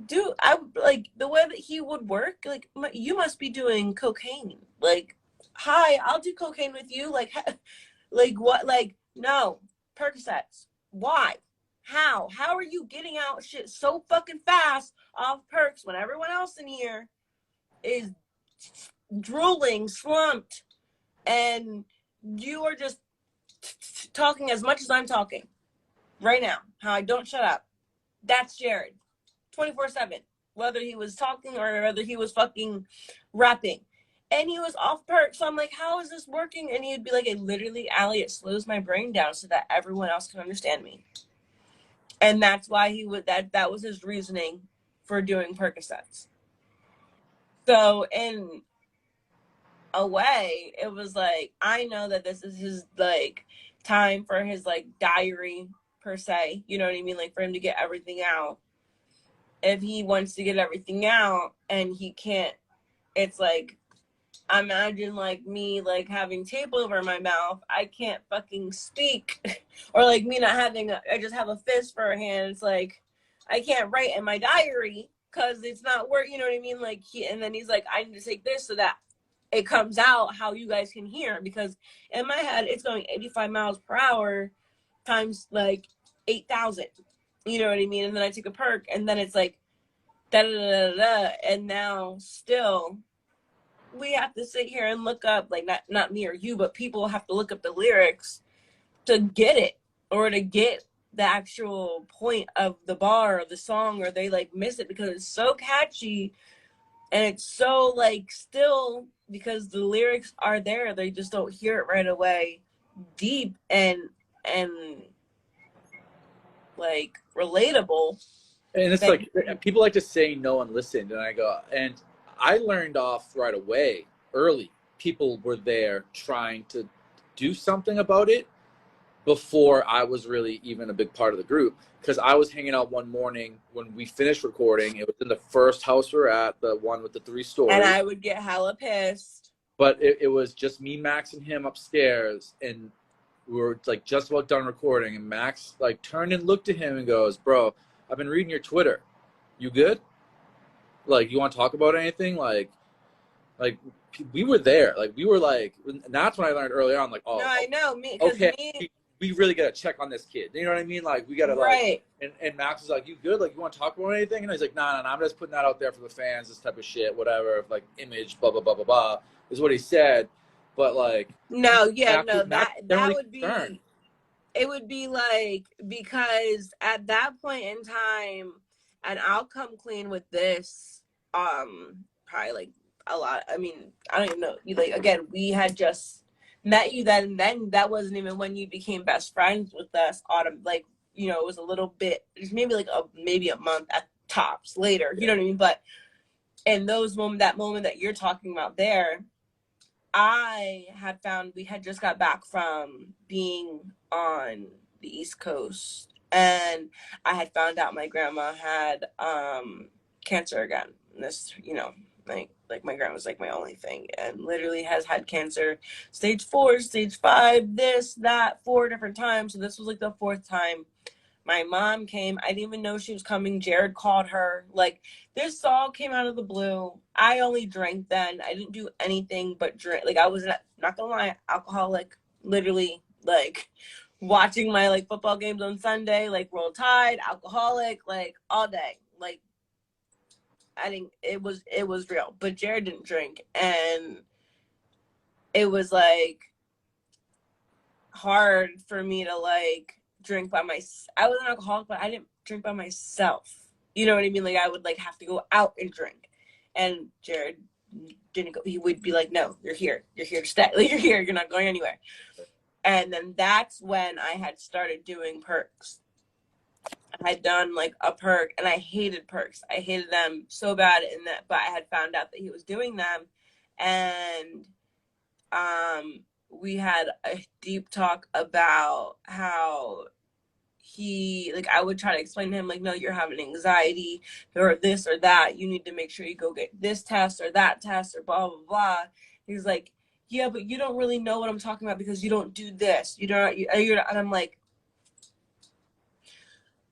dude, I like the way that he would work. Like, you must be doing cocaine. Like, hi, I'll do cocaine with you. Like, like what? Like, no, Percocets. Why? How? How are you getting out shit so fucking fast off perks when everyone else in here is drooling, slumped, and you are just talking as much as I'm talking right now? How I don't shut up. That's Jarad. 24/7, whether he was talking or whether he was fucking rapping. And he was off perk. So I'm like, how is this working? And he'd be like, it literally, Allie, it slows my brain down so that everyone else can understand me. And that's why he would, that was his reasoning for doing Percocets. So in a way, it was like, I know that this is his like time for his like diary per se. You know what I mean? Like for him to get everything out. If he wants to get everything out and he can't, it's like, imagine like me like having tape over my mouth. I can't fucking speak. Or like me not having I just have a fist for a hand. It's like I can't write in my diary because it's not work. You know what I mean? Like and then he's like, I need to take this so that it comes out how you guys can hear, because in my head it's going 85 miles per hour times like 8,000. You know what I mean? And then I take a perk, and then it's like, da da da da. And now still, we have to sit here and look up, like not me or you, but people have to look up the lyrics to get it, or to get the actual point of the bar or the song, or they like miss it because it's so catchy and it's so like still, because the lyrics are there, they just don't hear it right away, deep and like relatable. And it's like, people like to say no one listened, and I go, and I learned off right away, early. People were there trying to do something about it before I was really even a big part of the group. Because I was hanging out one morning when we finished recording. It was in the first house we were at, the one with the 3 stories. And I would get hella pissed. But it was just me, Max, and him upstairs, and we were like just about done recording. And Max like turned and looked at him and goes, "Bro, I've been reading your Twitter." You good? Like, you want to talk about anything? Like we were there. Like, we were like, and that's when I learned early on, like, No, oh, I know me because okay, me, we really got to check on this kid. You know what I mean? Like, we got to, like, right. and Max was like, you good? Like, you want to talk about anything? And he's like, nah, I'm just putting that out there for the fans, this type of shit, whatever, like, image, blah, blah, blah, blah, blah, is what he said. But, like, No, yeah, Max no, was that generally would concerned. be, it would be like, because at that point in time, and I'll come clean with this, probably like a lot. I mean, I don't even know. You like, again, we had just met you then, and then that wasn't even when you became best friends with us. Autumn, like, you know, it was a little bit, it was maybe like maybe a month at tops later. You Yeah. know what I mean? But in those that moment that you're talking about there, I had found we had just got back from being on the East Coast, and I had found out my grandma had cancer again. And this, you know, like my grandma's like my only thing, and literally has had cancer, stage 4, stage 5, this, that, 4 different times. So this was like the 4th time. My mom came. I didn't even know she was coming. Jarad called her. Like, this all came out of the blue. I only drank then. I didn't do anything but drink. Like, I was not gonna lie, alcoholic. Literally, like, watching my like football games on Sunday, like Roll Tide, alcoholic, like all day. Like, I didn't. It was real. But Jarad didn't drink, and it was like hard for me to like drink by myself. I was an alcoholic, but I didn't drink by myself. You know what I mean? Like, I would like have to go out and drink. And Jarad didn't go. He would be like, "No, you're here. You're here to stay. Like, you're here. You're not going anywhere." And then that's when I had started doing perks. I had done like a perk, and I hated perks. I hated them so bad in that, but I had found out that he was doing them, and we had a deep talk about how he, like, I would try to explain to him, like, no, you're having anxiety or this or that, you need to make sure you go get this test or that test or blah blah blah. He's like, yeah, but you don't really know what I'm talking about because you don't do this, you don't, you're, and I'm like,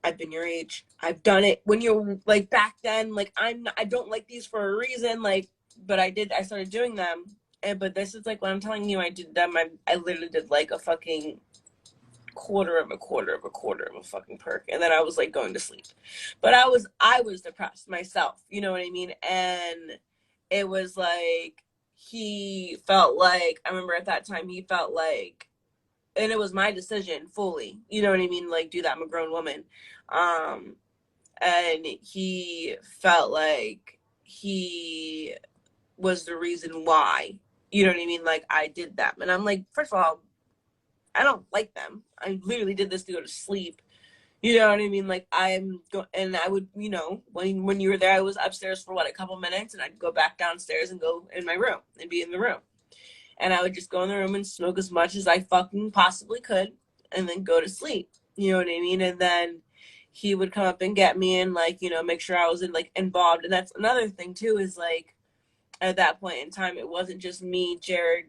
I've been your age, I've done it when you're like back then, like, I don't like these for a reason, like, but I started doing them. And but this is like when I'm telling you I did them, I literally did like a fucking quarter of a quarter of a quarter of a fucking perk, and then I was like going to sleep. But I was depressed myself, you know what I mean? And it was like, he felt like, I remember at that time he felt like, and it was my decision fully, you know what I mean, like, do that, I'm a grown woman. um and he felt like he was the reason why, you know what I mean, like, I did that. And I'm like, first of all, I don't like them. I literally did this to go to sleep. You know what I mean? Like, and I would, you know, when you were there, I was upstairs for what, a couple minutes, and I'd go back downstairs and go in my room and be in the room. And I would just go in the room and smoke as much as I fucking possibly could, and then go to sleep. You know what I mean? And then he would come up and get me and, like, you know, make sure I was involved. And that's another thing too, is like, at that point in time, it wasn't just me, Jarad,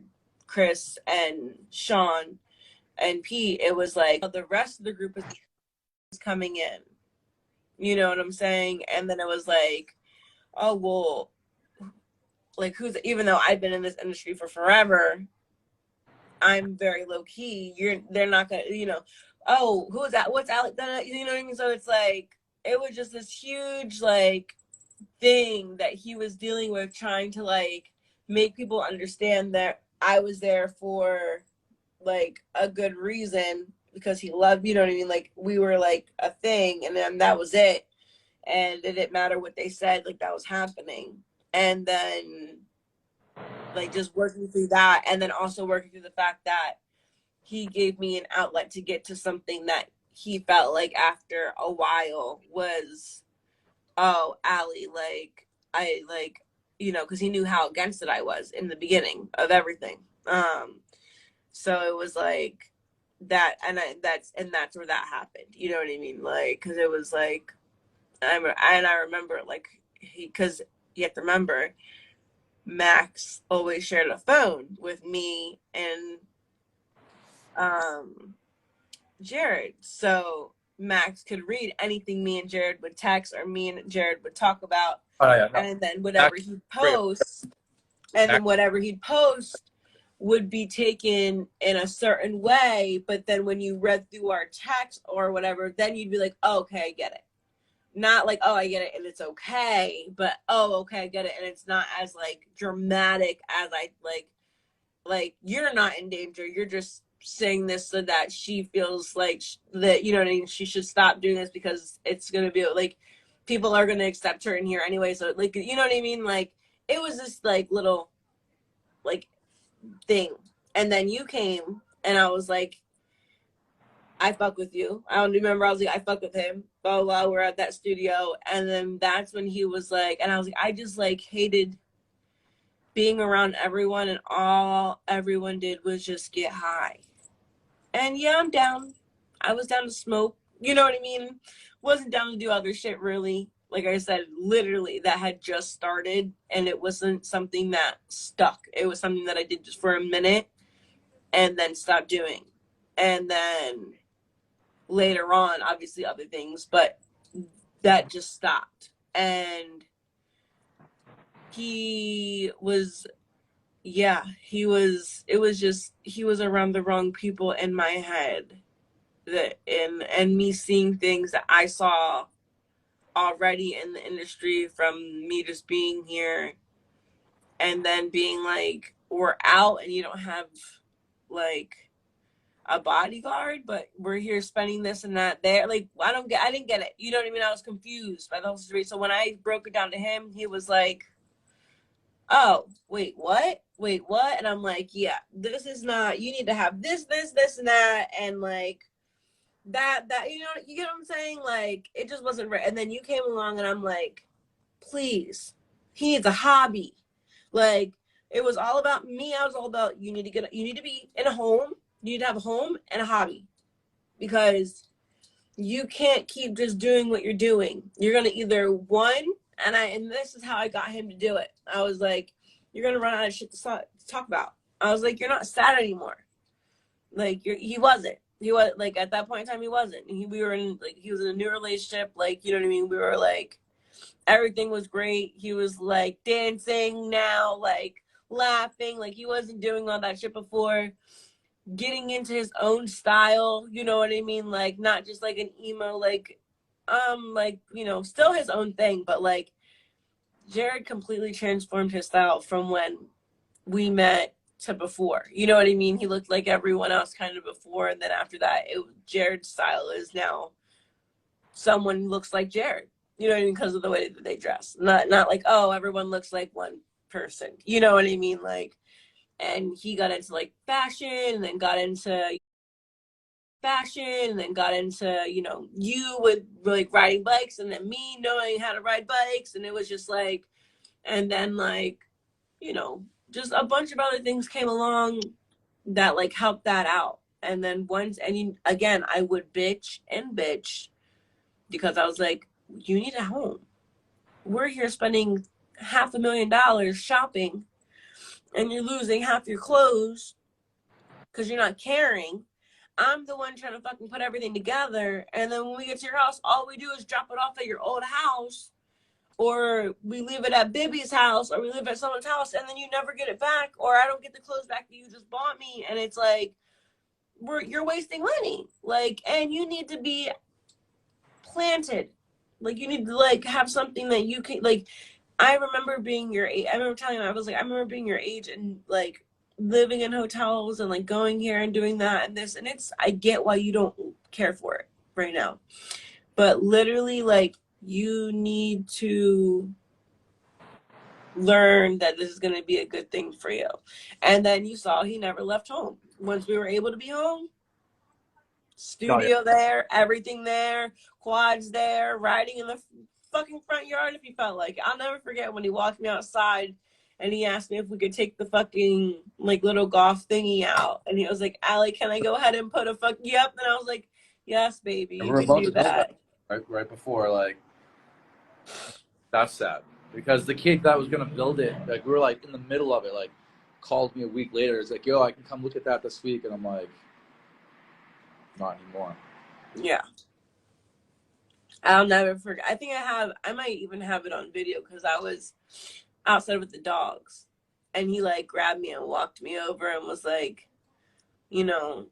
Chris, and Sean and Pete. It was like the rest of the group was coming in. You know what I'm saying? And then it was like, oh well, like, who's, even though I've been in this industry for forever, I'm very low key. They're not gonna, you know, oh, who is that? What's Alex? You know what I mean? So it's like, it was just this huge like thing that he was dealing with, trying to like make people understand that I was there for like a good reason, because he loved, you know what I mean, like, we were like a thing, and then that was it. And it didn't matter what they said, like, that was happening. And then, like, just working through that, and then also working through the fact that he gave me an outlet to get to something that he felt like after a while was, oh, Allie, like, I like, you know, because he knew how against it I was in the beginning of everything. So it was like that, and that's where that happened. You know what I mean? Like, because it was like, I remember, like, because you have to remember, Max always shared a phone with me and Jarad. So Max could read anything me and Jarad would text or me and Jarad would talk about. Oh yeah, no. And then whatever Max, he'd post, and then whatever he'd post would be taken in a certain way. But then when you read through our text or whatever, then you'd be like, oh, okay, I get it. Not like, oh, I get it and it's okay, but oh, okay, I get it, and it's not as like dramatic as I like you're not in danger. You're just saying this so that she feels like that, you know what I mean, she should stop doing this because it's gonna be like people are gonna accept her in here anyway. So like, you know what I mean? Like it was this like little like thing, and then you came and I was like, I fuck with you. I don't remember. I was like, I fuck with him. Blah, blah, we're at that studio. And then that's when he was like, and I was like, I just like hated being around everyone, and all everyone did was just get high. And yeah, I'm down. I was down to smoke. You know what I mean? Wasn't down to do other shit really. Like I said, literally that had just started, and it wasn't something that stuck. It was something that I did just for a minute and then stopped doing. And then later on, obviously other things, but that just stopped. And he was, yeah, he was around the wrong people in my head, that and me seeing things that I saw already in the industry from me just being here, and then being like, we're out and you don't have like a bodyguard, but we're here spending this and that there. Like, I didn't get it. You know what I mean? I was confused by the whole situation. So when I broke it down to him, he was like, oh, wait, what? Wait, what? And I'm like, yeah, this is not, you need to have this, and that, and like that, you know, you get what I'm saying? Like, it just wasn't right. And then you came along and I'm like, please, he needs a hobby. Like, it was all about me. I was all about, you need to be in a home. You need to have a home and a hobby, because you can't keep just doing what you're doing. You're going to either and this is how I got him to do it. I was like, you're going to run out of shit to talk about. I was like, you're not sad anymore. Like, he wasn't. He was like, at that point in time, he wasn't. He was in a new relationship. Like, you know what I mean? We were like, everything was great. He was like dancing now, like laughing. Like, he wasn't doing all that shit before. Getting into his own style, you know what I mean? Like, not just like an emo, like, you know, still his own thing, but like, Jarad completely transformed his style from when we met to before. You know what I mean? He looked like everyone else kind of before, and then after that, Jarad's style is now someone looks like Jarad. You know what I mean? Because of the way that they dress. Not like, oh, everyone looks like one person. You know what I mean? Like, and he got into like fashion, and then got into you know, you with like riding bikes, and then me knowing how to ride bikes, and it was just like, and then like, you know, just a bunch of other things came along that like helped that out. And then again, I would bitch because I was like, you need a home. We're here spending $500,000 shopping, and you're losing half your clothes because you're not caring. I'm the one trying to fucking put everything together, and then when we get to your house, all we do is drop it off at your old house, or we leave it at Bibby's house, or we live at someone's house, and then you never get it back, or I don't get the clothes back that you just bought me. And it's like, you're wasting money. Like, and you need to be planted. Like, you need to like have something that you can, like, I remember being your age. I remember telling him, I was like, I remember being your age and like living in hotels and like going here and doing that and this. And I get why you don't care for it right now. But literally, like, you need to learn that this is going to be a good thing for you. And then you saw he never left home. Once we were able to be home, studio there, everything there, quads there, riding in the fucking front yard if he felt like it. I'll never forget when he walked me outside and he asked me if we could take the fucking like little golf thingy out, and he was like, Allie, can I go ahead and put a fuck yep? And I was like, yes, baby, you can do that. Right before, like, that's sad, because the kid that was gonna build it, like, we were like in the middle of it, like, called me a week later. It's like, yo, I can come look at that this week, and I'm like, not anymore. Yeah. I'll never forget. I think I might even have it on video because I was outside with the dogs and he like grabbed me and walked me over and was like, you know,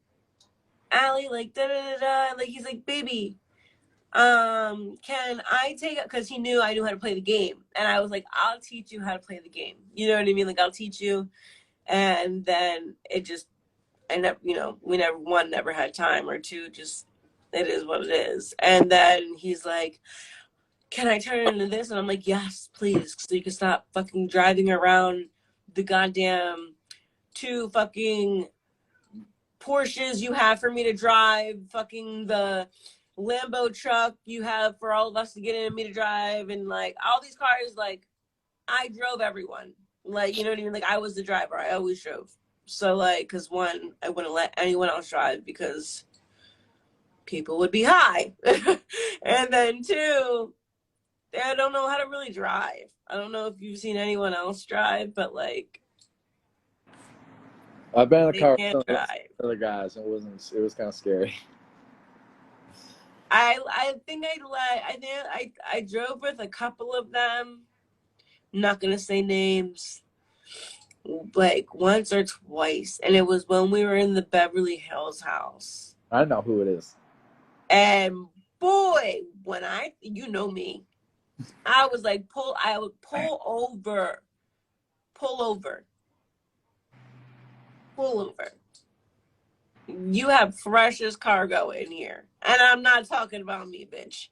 Allie, like da da da da, like he's like, baby, can I take it? Because he knew I knew how to play the game, and I was like, I'll teach you how to play the game. You know what I mean? Like I'll teach you, and then it just, I never, you know, we never one never had time, or two, just it is what it is. And then he's like, can I turn it into this? And I'm like, yes, please, so you can stop fucking driving around the goddamn two fucking Porsches you have for me to drive, fucking the Lambo truck you have for all of us to get in and me to drive, and like all these cars, like I drove everyone. Like, you know what I mean? Like I was the driver. I always drove. So like, cause one, I wouldn't let anyone else drive because people would be high. And then two, I don't know how to really drive. I don't know if you've seen anyone else drive, but like I've been in a they car can't with some drive. other guys, and it was kind of scary. I think I drove with a couple of them. I'm not gonna say names, like once or twice, and it was when we were in the Beverly Hills house. I know who it is. And boy, when you know me, I was like I would pull over, pull over, pull over. You have freshest cargo in here, and I'm not talking about me, bitch.